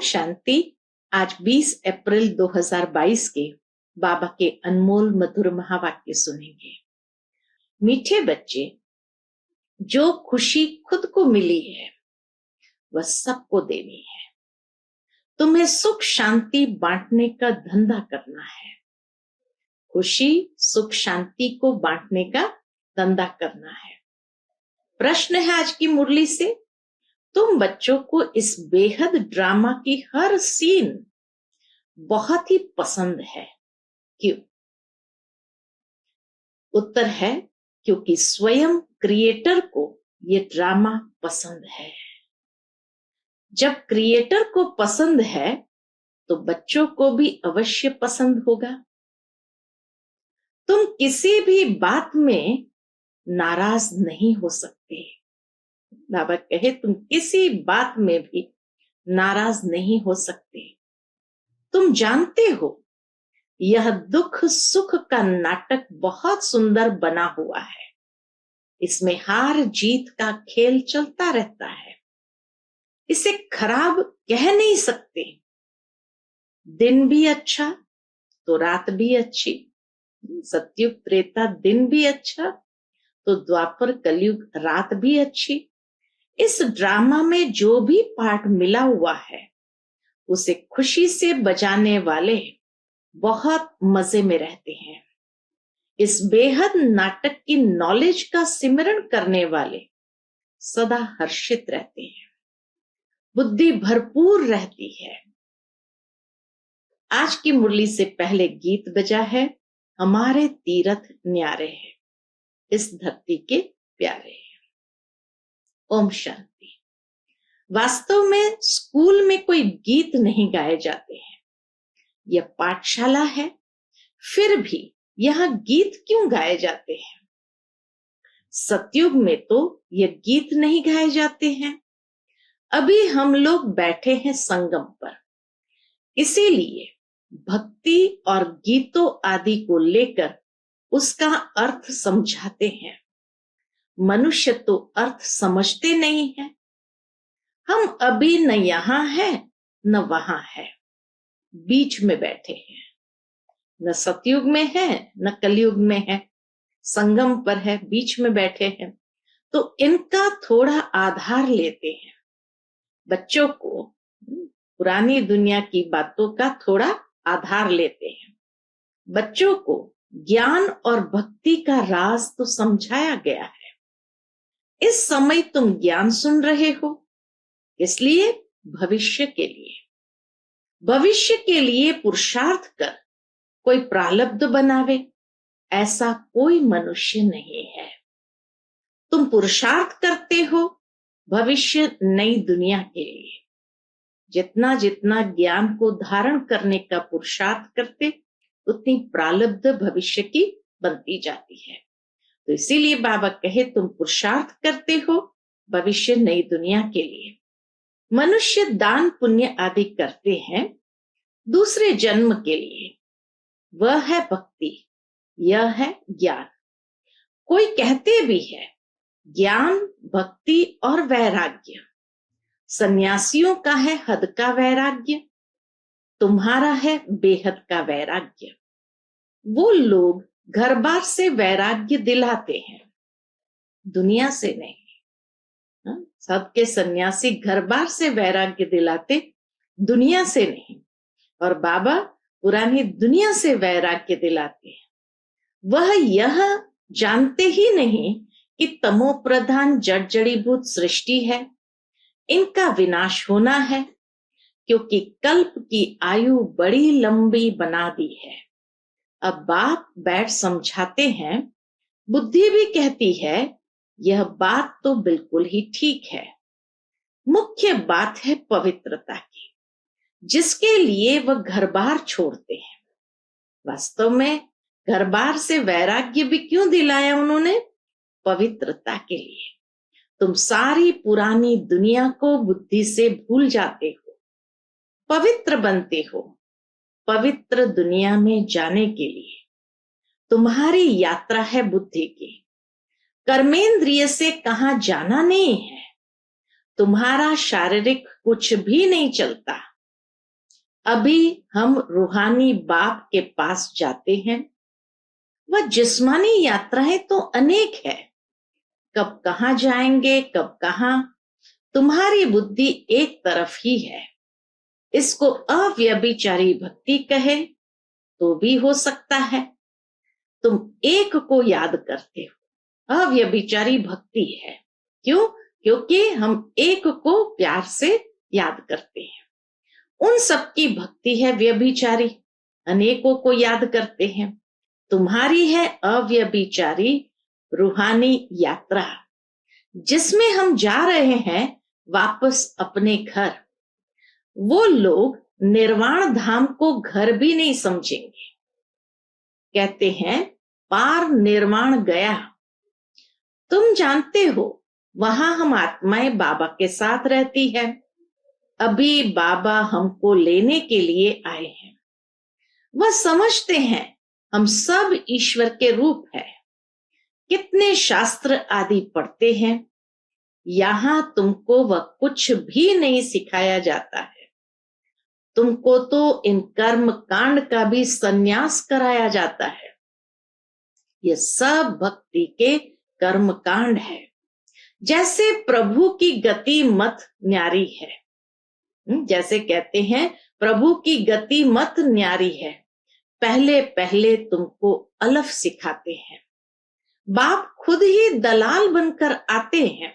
शांति। आज 20 अप्रैल 2022 के बाबा के अनमोल मधुर महावाक्य सुनेंगे। मीठे बच्चे, जो खुशी खुद को मिली है वह सबको देनी है। तुम्हें सुख शांति बांटने का धंधा करना है। खुशी सुख शांति को बांटने का धंधा करना है। प्रश्न है आज की मुरली से, तुम बच्चों को इस बेहद ड्रामा की हर सीन बहुत ही पसंद है, क्यों? उत्तर है क्योंकि स्वयं क्रिएटर को ये ड्रामा पसंद है। जब क्रिएटर को पसंद है तो बच्चों को भी अवश्य पसंद होगा। तुम किसी भी बात में नाराज नहीं हो सकते। बाबा कहे तुम किसी बात में भी नाराज नहीं हो सकते। तुम जानते हो यह दुख सुख का नाटक बहुत सुंदर बना हुआ है। इसमें हार जीत का खेल चलता रहता है। इसे खराब कह नहीं सकते। दिन भी अच्छा तो रात भी अच्छी। सतयुग त्रेता दिन भी अच्छा तो द्वापर कलयुग रात भी अच्छी। इस ड्रामा में जो भी पार्ट मिला हुआ है उसे खुशी से बजाने वाले बहुत मजे में रहते हैं। इस बेहद नाटक की नॉलेज का सिमरण करने वाले सदा हर्षित रहते हैं। बुद्धि भरपूर रहती है। आज की मुरली से पहले गीत बजा है, हमारे तीरथ न्यारे हैं, इस धरती के प्यारे हैं। ओम शांति। वास्तव में स्कूल में कोई गीत नहीं गाए जाते हैं। यह पाठशाला है, फिर भी यहाँ गीत क्यों गाए जाते हैं? सतयुग में तो ये गीत नहीं गाए जाते हैं। अभी हम लोग बैठे हैं संगम पर, इसीलिए भक्ति और गीतों आदि को लेकर उसका अर्थ समझाते हैं। मनुष्य तो अर्थ समझते नहीं है। हम अभी न यहाँ है न वहां है, बीच में बैठे हैं। न सतयुग में है न कलयुग में है, संगम पर है, बीच में बैठे हैं। तो इनका थोड़ा आधार लेते हैं। बच्चों को पुरानी दुनिया की बातों का थोड़ा आधार लेते हैं। बच्चों को ज्ञान और भक्ति का राज तो समझाया गया है। इस समय तुम ज्ञान सुन रहे हो, इसलिए भविष्य के लिए पुरुषार्थ कर कोई प्रारब्ध बनावे, ऐसा कोई मनुष्य नहीं है। तुम पुरुषार्थ करते हो भविष्य नई दुनिया के लिए। जितना जितना ज्ञान को धारण करने का पुरुषार्थ करते, उतनी प्रारब्ध भविष्य की बनती जाती है। तो इसीलिए बाबा कहे तुम पुरुषार्थ करते हो भविष्य नई दुनिया के लिए। मनुष्य दान पुण्य आदि करते हैं दूसरे जन्म के लिए, वह है भक्ति, यह है ज्ञान। कोई कहते भी है ज्ञान भक्ति और वैराग्य। सन्यासियों का है हद का वैराग्य, तुम्हारा है बेहद का वैराग्य। वो लोग घर बार से वैराग्य दिलाते हैं, दुनिया से नहीं। सबके सन्यासी घर बार से वैराग्य दिलाते, दुनिया से नहीं। और बाबा पुरानी दुनिया से वैराग्य दिलाते हैं। वह यह जानते ही नहीं कि तमो प्रधान जड़ जड़ीभूत सृष्टि है, इनका विनाश होना है, क्योंकि कल्प की आयु बड़ी लंबी बना दी है। अब बाप बैठ समझाते हैं, बुद्धि भी कहती है यह बात तो बिल्कुल ही ठीक है। मुख्य बात है पवित्रता की, जिसके लिए वह घर बार छोड़ते हैं। वास्तव में घर बार से वैराग्य भी क्यों दिलाया उन्होंने? पवित्रता के लिए। तुम सारी पुरानी दुनिया को बुद्धि से भूल जाते हो, पवित्र बनते हो। पवित्र दुनिया में जाने के लिए तुम्हारी यात्रा है बुद्धि की। कर्मेंद्रिय से कहां जाना नहीं है। तुम्हारा शारीरिक कुछ भी नहीं चलता, अभी हम रूहानी बाप के पास जाते हैं। वह जिस्मानी यात्राएं तो अनेक है, कब कहाँ जाएंगे कब कहाँ, तुम्हारी बुद्धि एक तरफ ही है। इसको अव्यभिचारी भक्ति कहे तो भी हो सकता है। तुम एक को याद करते हो, अव्यभिचारी भक्ति है। क्यों? क्योंकि हम एक को प्यार से याद करते हैं। उन सबकी भक्ति है व्यभिचारी, अनेकों को याद करते हैं। तुम्हारी है अव्यभिचारी रूहानी यात्रा, जिसमें हम जा रहे हैं वापस अपने घर। वो लोग निर्वाण धाम को घर भी नहीं समझेंगे। कहते हैं पार निर्वाण गया। तुम जानते हो वहां हम आत्माएं बाबा के साथ रहती है। अभी बाबा हमको लेने के लिए आए हैं। वह समझते हैं हम सब ईश्वर के रूप है। कितने शास्त्र आदि पढ़ते हैं, यहां तुमको वह कुछ भी नहीं सिखाया जाता है। तुमको तो इन कर्म कांड का भी संन्यास कराया जाता है। ये सब भक्ति के कर्म कांड है। जैसे प्रभु की गति मत न्यारी है, जैसे कहते हैं प्रभु की गति मत न्यारी है, पहले पहले तुमको अलफ सिखाते हैं। बाप खुद ही दलाल बनकर आते हैं,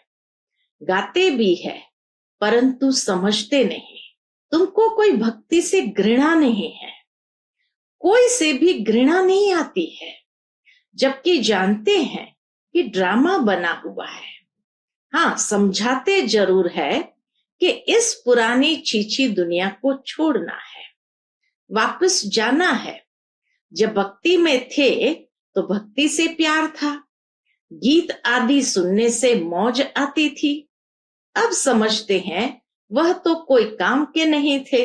गाते भी है परंतु समझते नहीं। तुमको कोई भक्ति से घृणा नहीं है, कोई से भी घृणा नहीं आती है, जबकि जानते हैं कि ड्रामा बना हुआ है। हाँ, समझाते जरूर है कि इस पुरानी चीची दुनिया को छोड़ना है, वापस जाना है। जब भक्ति में थे तो भक्ति से प्यार था, गीत आदि सुनने से मौज आती थी। अब समझते हैं वह तो कोई काम के नहीं थे।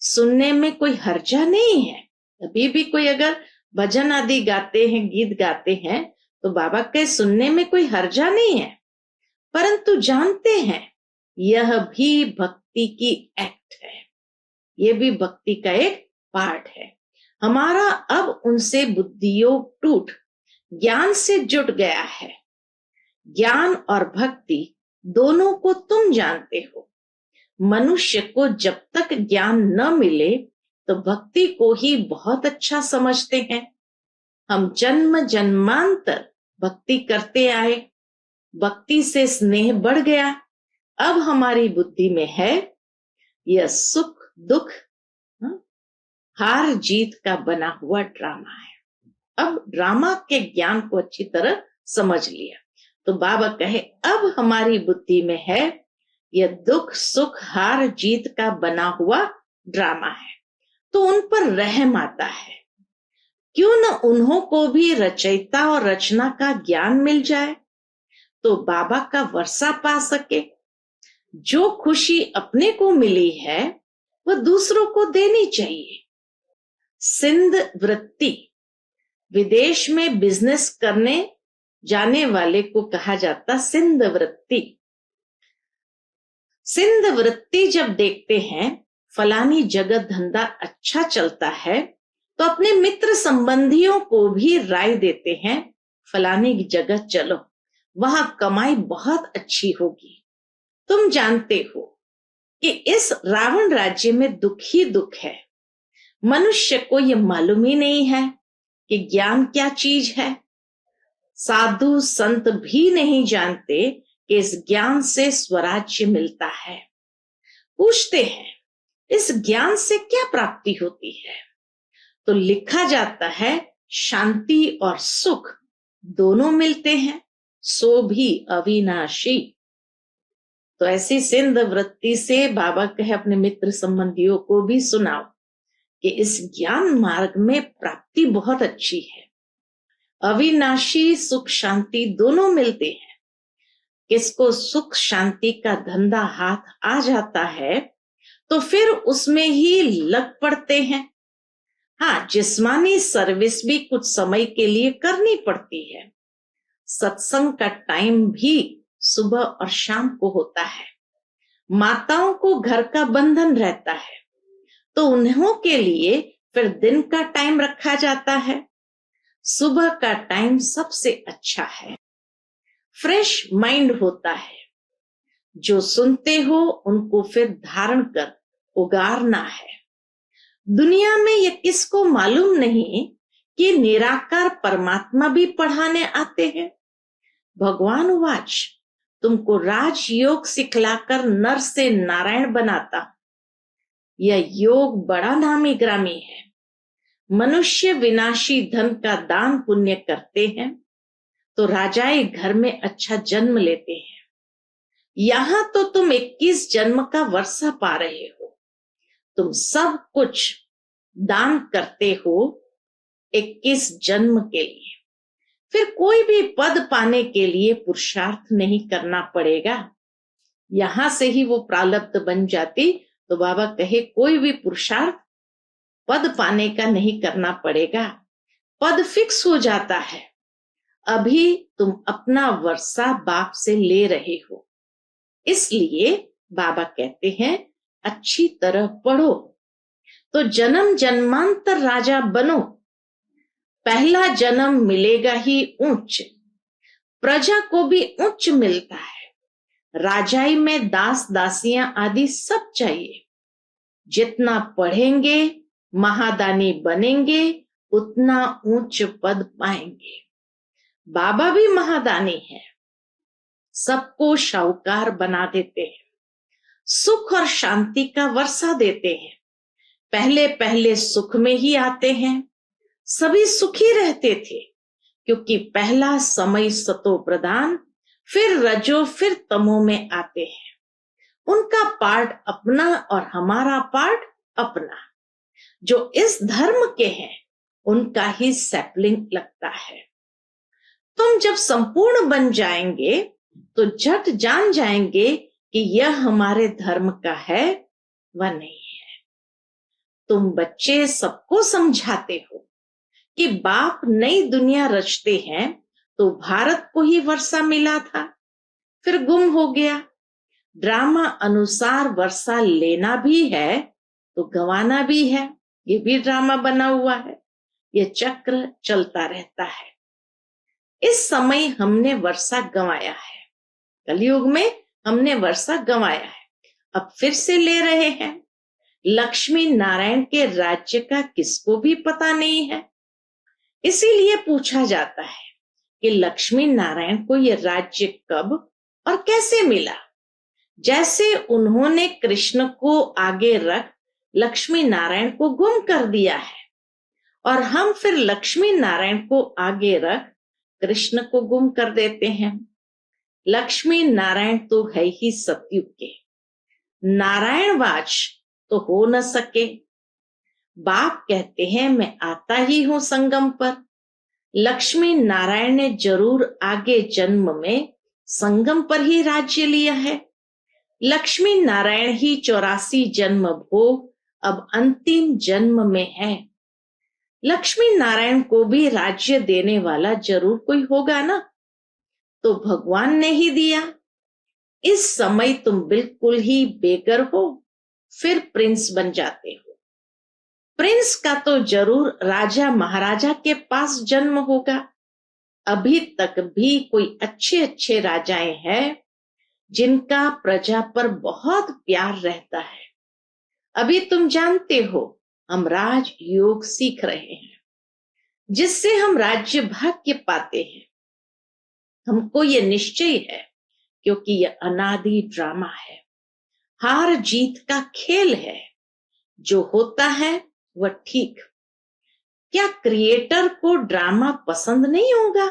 सुनने में कोई हर्जा नहीं है। अभी भी कोई अगर भजन आदि गाते हैं, गीत गाते हैं, तो बाबा के सुनने में कोई हर्जा नहीं है, परंतु जानते हैं यह भी भक्ति की एक्ट है, ये भी भक्ति का एक पार्ट है। हमारा अब उनसे बुद्धियोग टूट ज्ञान से जुट गया है। ज्ञान और भक्ति दोनों को तुम जानते हो। मनुष्य को जब तक ज्ञान न मिले तो भक्ति को ही बहुत अच्छा समझते हैं। हम जन्म जन्मांतर भक्ति करते आए, भक्ति से स्नेह बढ़ गया। अब हमारी बुद्धि में है यह सुख दुख हार जीत का बना हुआ ड्रामा है। अब ड्रामा के ज्ञान को अच्छी तरह समझ लिया तो बाबा कहे अब हमारी बुद्धि में है यह दुख सुख हार जीत का बना हुआ ड्रामा है, तो उन पर रहम आता है। क्यों न उन्हों को भी रचयिता और रचना का ज्ञान मिल जाए तो बाबा का वर्षा पा सके। जो खुशी अपने को मिली है वह दूसरों को देनी चाहिए। सिंध वृत्ति, विदेश में बिजनेस करने जाने वाले को कहा जाता सिंध वृत्ति। सिंध वृत्ति जब देखते हैं फलानी जगह धंधा अच्छा चलता है तो अपने मित्र संबंधियों को भी राय देते हैं फलानी जगह चलो, वहां कमाई बहुत अच्छी होगी। तुम जानते हो कि इस रावण राज्य में दुख ही दुख है। मनुष्य को यह मालूम ही नहीं है कि ज्ञान क्या चीज है। साधु संत भी नहीं जानते कि इस ज्ञान से स्वराज्य मिलता है। पूछते हैं इस ज्ञान से क्या प्राप्ति होती है, तो लिखा जाता है शांति और सुख दोनों मिलते हैं, सो भी अविनाशी। तो ऐसी सिंध वृत्ति से बाबा कहे अपने मित्र संबंधियों को भी सुनाओ कि इस ज्ञान मार्ग में प्राप्ति बहुत अच्छी है। अविनाशी सुख शांति दोनों मिलते हैं। किसको सुख शांति का धंधा हाथ आ जाता है तो फिर उसमें ही लग पड़ते हैं। हाँ, जिस्मानी सर्विस भी कुछ समय के लिए करनी पड़ती है। सत्संग का टाइम भी सुबह और शाम को होता है। माताओं को घर का बंधन रहता है तो उन्हों के लिए फिर दिन का टाइम रखा जाता है। सुबह का टाइम सबसे अच्छा है, फ्रेश माइंड होता है। जो सुनते हो उनको फिर धारण कर उगारना है। दुनिया में ये किसको मालूम नहीं कि निराकार परमात्मा भी पढ़ाने आते हैं। भगवान वाच, तुमको राजयोग सिखलाकर नर से नारायण बनाता। यह योग बड़ा नामी ग्रामी है। मनुष्य विनाशी धन का दान पुण्य करते हैं तो राजाए घर में अच्छा जन्म लेते हैं। यहां तो तुम 21 जन्म का वर्षा पा रहे हो। तुम सब कुछ दान करते हो 21 जन्म के लिए। फिर कोई भी पद पाने के लिए पुरुषार्थ नहीं करना पड़ेगा। यहां से ही वो प्रारब्ध बन जाती तो बाबा कहे कोई भी पुरुषार्थ पद पाने का नहीं करना पड़ेगा। पद फिक्स हो जाता है। अभी तुम अपना वर्षा बाप से ले रहे हो, इसलिए बाबा कहते हैं अच्छी तरह पढ़ो तो जन्म जन्मांतर राजा बनो। पहला जन्म मिलेगा ही उच्च, प्रजा को भी उच्च मिलता है। राजाई में दास दासियां आदि सब चाहिए। जितना पढ़ेंगे महादानी बनेंगे उतना ऊंच पद पाएंगे। बाबा भी महादानी है, सबको शाहूकार बना देते हैं, सुख और शांति का वर्षा देते हैं। पहले पहले सुख में ही आते हैं। सभी सुखी रहते थे क्योंकि पहला समय सतो प्रधान, फिर रजो, फिर तमो में आते हैं। उनका पार्ट अपना और हमारा पार्ट अपना। जो इस धर्म के हैं उनका ही सैपलिंग लगता है। तुम जब संपूर्ण बन जाएंगे तो झट जान जाएंगे कि यह हमारे धर्म का है व नहीं है। तुम बच्चे सबको समझाते हो कि बाप नई दुनिया रचते हैं तो भारत को ही वर्षा मिला था, फिर गुम हो गया। ड्रामा अनुसार वर्षा लेना भी है तो गंवाना भी है। ये भी ड्रामा बना हुआ है। ये चक्र चलता रहता है। इस समय हमने वर्षा गंवाया है, कलयुग में हमने वर्षा गंवाया है, अब फिर से ले रहे हैं। लक्ष्मी नारायण के राज्य का किसको भी पता नहीं है। इसीलिए पूछा जाता है कि लक्ष्मी नारायण को यह राज्य कब और कैसे मिला। जैसे उन्होंने कृष्ण को आगे रख लक्ष्मी नारायण को गुम कर दिया है और हम फिर लक्ष्मी नारायण को आगे रख कृष्ण को गुम कर देते हैं। लक्ष्मी नारायण तो है ही सतयुग के, नारायणवाच तो हो न सके। बाप कहते हैं मैं आता ही हूं संगम पर। लक्ष्मी नारायण ने जरूर आगे जन्म में संगम पर ही राज्य लिया है। लक्ष्मी नारायण ही 84 जन्म भोग अब अंतिम जन्म में है। लक्ष्मी नारायण को भी राज्य देने वाला जरूर कोई होगा ना, तो भगवान ने ही दिया। इस समय तुम बिल्कुल ही बेगर हो, फिर प्रिंस बन जाते हो। प्रिंस का तो जरूर राजा महाराजा के पास जन्म होगा। अभी तक भी कोई अच्छे अच्छे राजाएं हैं जिनका प्रजा पर बहुत प्यार रहता है। अभी तुम जानते हो हम राज योग सीख रहे हैं जिससे हम राज्य भाग्य पाते हैं। हमको ये निश्चय है क्योंकि यह अनादि ड्रामा है, हार जीत का खेल है। जो होता है वह ठीक। क्या क्रिएटर को ड्रामा पसंद नहीं होगा?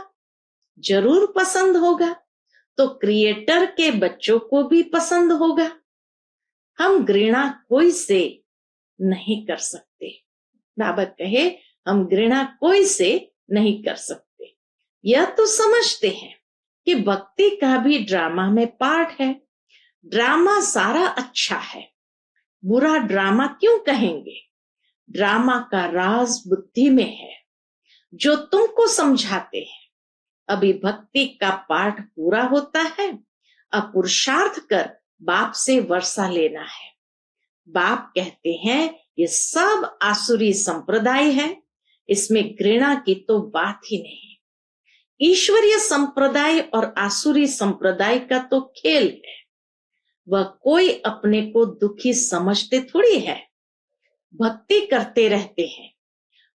जरूर पसंद होगा। तो क्रिएटर के बच्चों को भी पसंद होगा। हम घृणा कोई से नहीं कर सकते। बाबा कहे हम घृणा कोई से नहीं कर सकते। यह तो समझते हैं कि भक्ति का भी ड्रामा में पार्ट है। ड्रामा सारा अच्छा है, बुरा ड्रामा क्यों कहेंगे? ड्रामा का राज बुद्धि में है जो तुमको समझाते हैं। अभी भक्ति का पाठ पूरा होता है, अब पुरुषार्थ कर बाप से वर्षा लेना है। बाप कहते हैं ये सब आसुरी संप्रदाय है, इसमें घृणा की तो बात ही नहीं। ईश्वरीय संप्रदाय और आसुरी संप्रदाय का तो खेल है। वह कोई अपने को दुखी समझते थोड़ी है, भक्ति करते रहते हैं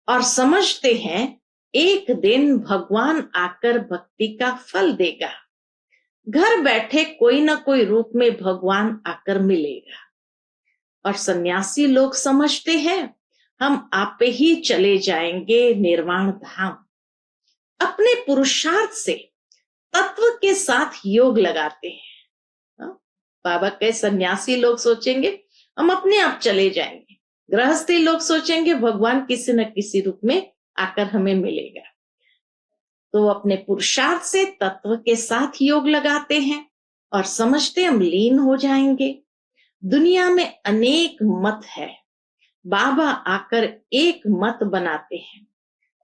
और समझते हैं एक दिन भगवान आकर भक्ति का फल देगा। घर बैठे कोई ना कोई रूप में भगवान आकर मिलेगा। और सन्यासी लोग समझते हैं हम आपे ही चले जाएंगे निर्वाण धाम। अपने पुरुषार्थ से तत्व के साथ योग लगाते हैं। बाबा के सन्यासी लोग सोचेंगे हम अपने आप चले जाएंगे, गृहस्थी लोग सोचेंगे भगवान किसी न किसी रूप में आकर हमें मिलेगा। तो अपने पुरुषार्थ से तत्व के साथ योग लगाते हैं और समझते हम लीन हो जाएंगे। दुनिया में अनेक मत है, बाबा आकर एक मत बनाते हैं,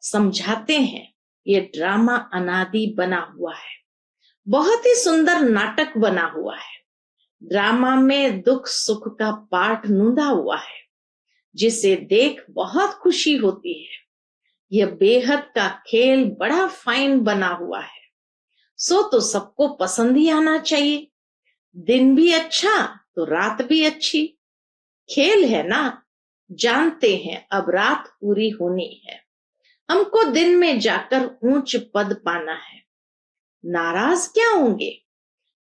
समझाते हैं ये ड्रामा अनादि बना हुआ है, बहुत ही सुंदर नाटक बना हुआ है। ड्रामा में दुख सुख का पाठ नूंदा हुआ है, जिसे देख बहुत खुशी होती है। यह बेहद का खेल बड़ा फाइन बना हुआ है, सो तो सबको पसंद ही आना चाहिए। दिन भी अच्छा तो रात भी अच्छी। खेल है ना, जानते हैं अब रात पूरी होनी है, हमको दिन में जाकर ऊंच पद पाना है। नाराज क्या होंगे?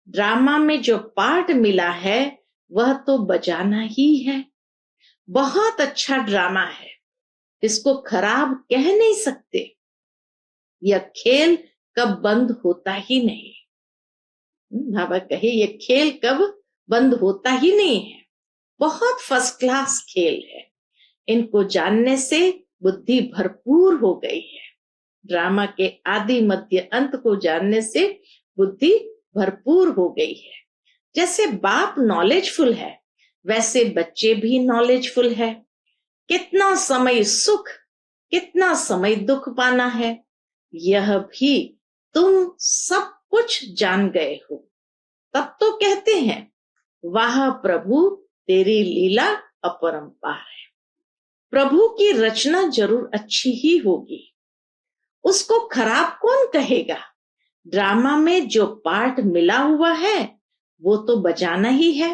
ड्रामा में जो पार्ट मिला है वह तो बजाना ही है। बहुत अच्छा ड्रामा है, इसको खराब कह नहीं सकते। यह खेल कब बंद होता ही नहीं। बाबा कहे ये खेल कब बंद होता ही नहीं है। बहुत फर्स्ट क्लास खेल है, इनको जानने से बुद्धि भरपूर हो गई है। ड्रामा के आदि मध्य अंत को जानने से बुद्धि भरपूर हो गई है। जैसे बाप नॉलेजफुल है, वैसे बच्चे भी नॉलेजफुल है। कितना समय सुख, कितना समय दुख पाना है, यह भी तुम सब कुछ जान गए हो। तब तो कहते हैं वाह प्रभु तेरी लीला अपरंपार है। प्रभु की रचना जरूर अच्छी ही होगी, उसको खराब कौन कहेगा। ड्रामा में जो पार्ट मिला हुआ है वो तो बजाना ही है।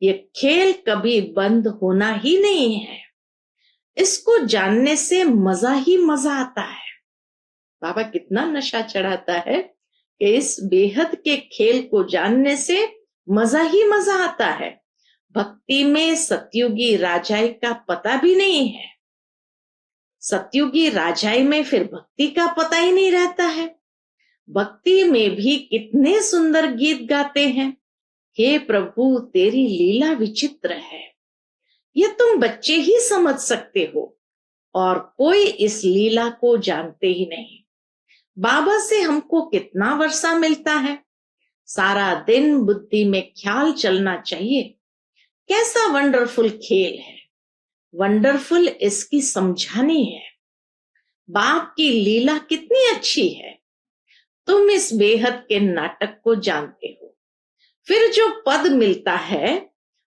ये खेल कभी बंद होना ही नहीं है। इसको जानने से मजा ही मजा आता है। बाबा कितना नशा चढ़ाता है कि इस बेहद के खेल को जानने से मजा ही मजा आता है। भक्ति में सतयुगी राजाई का पता भी नहीं है। सतयुगी राजाई में फिर भक्ति का पता ही नहीं रहता है। भक्ति में भी कितने सुंदर गीत गाते हैं, हे प्रभु तेरी लीला विचित्र है। यह तुम बच्चे ही समझ सकते हो और कोई इस लीला को जानते ही नहीं। बाबा से हमको कितना वर्षा मिलता है। सारा दिन बुद्धि में ख्याल चलना चाहिए कैसा वंडरफुल खेल है। वंडरफुल इसकी समझानी है। बाप की लीला कितनी अच्छी है। तुम इस बेहद के नाटक को जानते हो, फिर जो पद मिलता है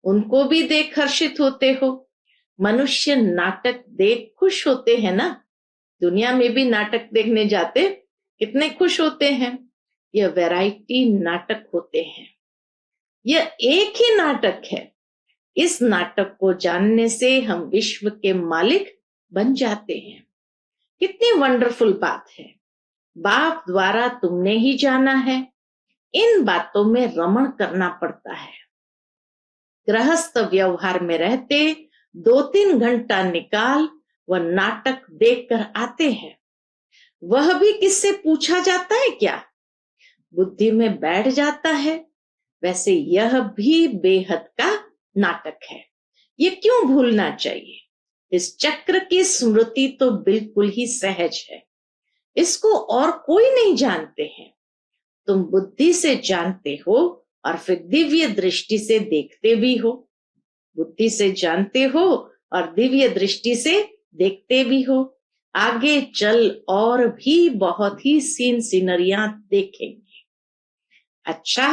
उनको भी देख हर्षित होते हो। मनुष्य नाटक देख खुश होते हैं ना। दुनिया में भी नाटक देखने जाते कितने खुश होते हैं। यह वैरायटी नाटक होते हैं, यह एक ही नाटक है। इस नाटक को जानने से हम विश्व के मालिक बन जाते हैं। कितनी वंडरफुल बात है। बाप द्वारा तुमने ही जाना है। इन बातों में रमण करना पड़ता है। गृहस्थ व्यवहार में रहते 2-3 घंटा निकाल वह नाटक देखकर आते हैं। वह भी किससे पूछा जाता है क्या, बुद्धि में बैठ जाता है। वैसे यह भी बेहद का नाटक है, ये क्यों भूलना चाहिए। इस चक्र की स्मृति तो बिल्कुल ही सहज है, इसको और कोई नहीं जानते हैं। तुम बुद्धि से जानते हो और फिर दिव्य दृष्टि से देखते भी हो। बुद्धि से जानते हो और दिव्य दृष्टि से देखते भी हो। आगे चल और भी बहुत ही सीन सीनरियां देखेंगे। अच्छा,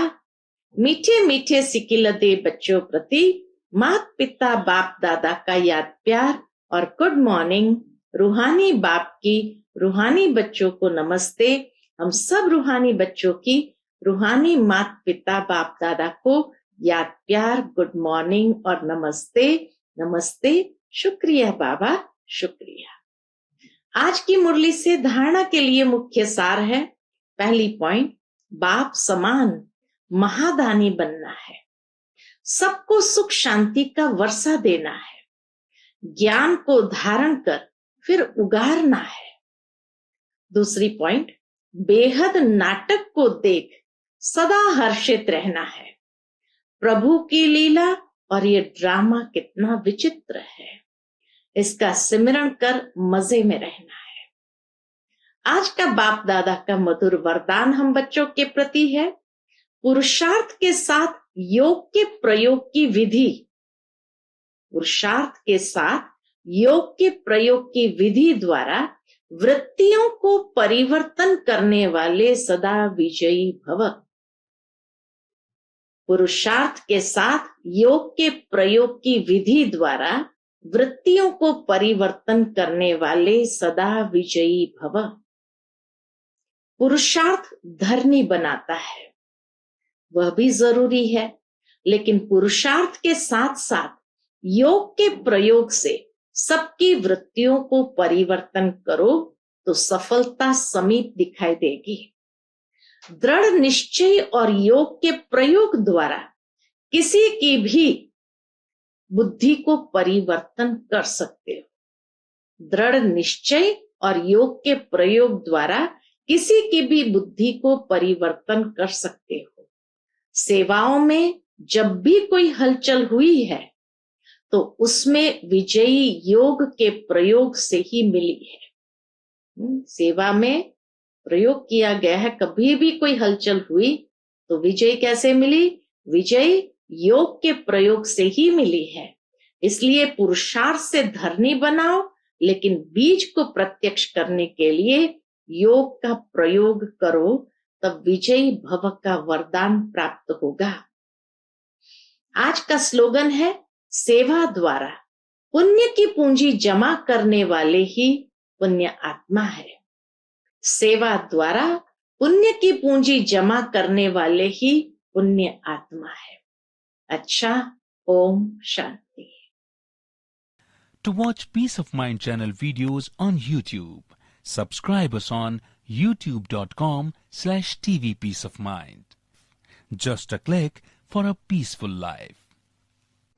मीठे मीठे सिकिलदे बच्चों प्रति माता पिता बाप दादा का याद प्यार और गुड मॉर्निंग। रूहानी बाप की रूहानी बच्चों को नमस्ते। हम सब रूहानी बच्चों की रूहानी माता पिता बाप दादा को याद प्यार, गुड मॉर्निंग और नमस्ते। नमस्ते। शुक्रिया बाबा, शुक्रिया। आज की मुरली से धारणा के लिए मुख्य सार है। पहली पॉइंट, बाप समान महादानी बनना है, सबको सुख शांति का वर्षा देना है, ज्ञान को धारण कर फिर उगारना है। दूसरी पॉइंट, बेहद नाटक को देख सदा हर्षित रहना है। प्रभु की लीला और ये ड्रामा कितना विचित्र है, इसका सिमरण कर मजे में रहना है। आज का बाप दादा का मधुर वरदान हम बच्चों के प्रति है, पुरुषार्थ के साथ योग के प्रयोग की विधि। पुरुषार्थ के साथ योग के प्रयोग की विधि द्वारा वृत्तियों को परिवर्तन करने वाले सदा विजयी भव। पुरुषार्थ के साथ योग के प्रयोग की विधि द्वारा वृत्तियों को परिवर्तन करने वाले सदा विजयी भव। पुरुषार्थ धरनी बनाता है, वह भी जरूरी है, लेकिन पुरुषार्थ के साथ साथ योग के प्रयोग से सबकी वृत्तियों को परिवर्तन करो तो सफलता समीप दिखाई देगी। दृढ़ निश्चय और योग के प्रयोग द्वारा किसी की भी बुद्धि को परिवर्तन कर सकते हो। दृढ़ निश्चय और योग के प्रयोग द्वारा किसी की भी बुद्धि को परिवर्तन कर सकते हो। सेवाओं में जब भी कोई हलचल हुई है तो उसमें विजयी योग के प्रयोग से ही मिली है। सेवा में प्रयोग किया गया है, कभी भी कोई हलचल हुई तो विजय कैसे मिली? विजय योग के प्रयोग से ही मिली है। इसलिए पुरुषार्थ से धरनी बनाओ, लेकिन बीज को प्रत्यक्ष करने के लिए योग का प्रयोग करो, तब विजयी भव का वरदान प्राप्त होगा। आज का स्लोगन है, सेवा द्वारा पुण्य की पूंजी जमा करने वाले ही पुण्य आत्मा है। सेवा द्वारा पुण्य की पूंजी जमा करने वाले ही पुण्य आत्मा है। अच्छा, Om Shanti. To watch Peace of Mind channel videos on YouTube, subscribe us on youtube.com/tvpeaceofmind. Just a click for a peaceful life.